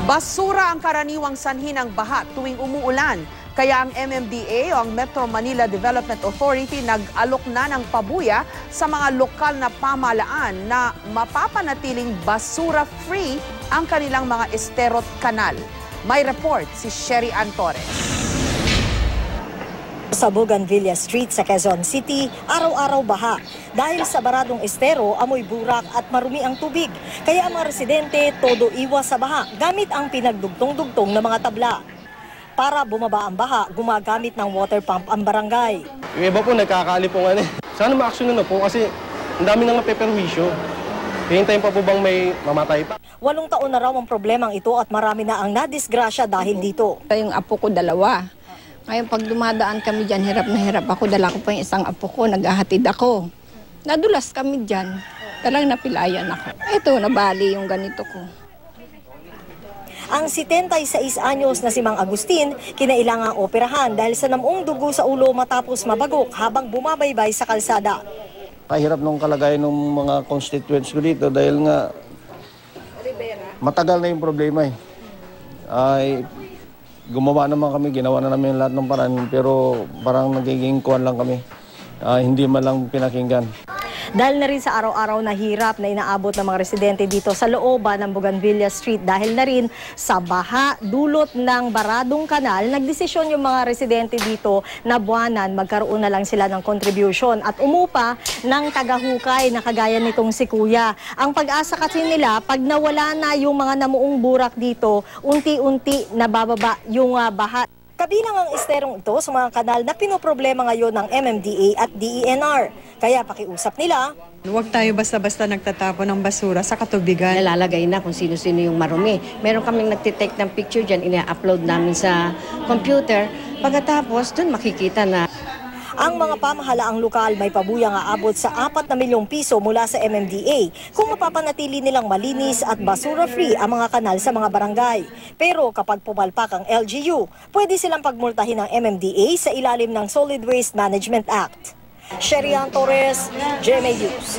Basura ang karaniwang sanhi ng baha tuwing umuulan. Kaya ang MMDA o ang Metro Manila Development Authority nag-alok na ng pabuya sa mga lokal na pamahalaan na mapapanatiling basura-free ang kanilang mga estero at kanal. May report si Sherry Ann Torres. Sa Bougainvillea Street sa Quezon City, araw-araw baha. Dahil sa baradong estero, amoy burak at marumi ang tubig. Kaya ang mga residente todo iwas sa baha gamit ang pinagdugtong-dugtong na mga tabla. Para bumaba ang baha, gumagamit ng water pump ang barangay. Yung iba po nagkakalipungan eh. Sana ma-action na po kasi ang dami nang napeperwisyo. Hihintayin pa po bang may mamatay pa? 8 taon na raw ang problemang ito at marami na ang nadisgrasya dahil dito. Yung apo ko 2. Ngayon pag dumadaan kami dyan, hirap na hirap ako. Dala ko pa yung isang apo ko, naghahatid ako. Nadulas kami dyan. Talagang napilayan ako. Ito, nabali yung ganito ko. Ang 76 anyos na si Mang Agustin, kinailangang operahan dahil sa namuong dugo sa ulo matapos mabagok habang bumabaybay sa kalsada. Kahirap nung kalagayan ng mga constituents ko dito dahil nga matagal na yung problema eh. Gumawa naman kami, ginawa na namin lahat ng paraan, pero parang nagiging kuwan lang kami. Hindi man lang pinakinggan. Dahil na rin sa araw-araw na hirap na inaabot ng mga residente dito sa looban ng Bougainvillea Street dahil na rin sa baha dulot ng baradong kanal, nagdesisyon yung mga residente dito na buwanan magkaroon na lang sila ng contribution at umupa ng tagahukay na kagaya nitong si Kuya. Ang pag-asa kasi nila, pag nawala na yung mga namuong burak dito, unti-unti nabababa yung baha. Kabilang ang esterong ito sa mga kanal na pinoproblema ngayon ng MMDA at DENR. Kaya pakiusap nila, huwag tayo basta-basta nagtatapon ng basura sa katubigan. Nalalagay na kung sino-sino yung marumi. Meron kaming nagtitake ng picture dyan, ina-upload namin sa computer. Pagkatapos, dun makikita na. Ang mga pamahalaang lokal may pabuyang aabot sa 4 na milyong piso mula sa MMDA kung mapapanatili nilang malinis at basura-free ang mga kanal sa mga barangay. Pero kapag pumalpak ang LGU, pwede silang pagmultahin ng MMDA sa ilalim ng Solid Waste Management Act. Sherry Ann Torres, GMA News.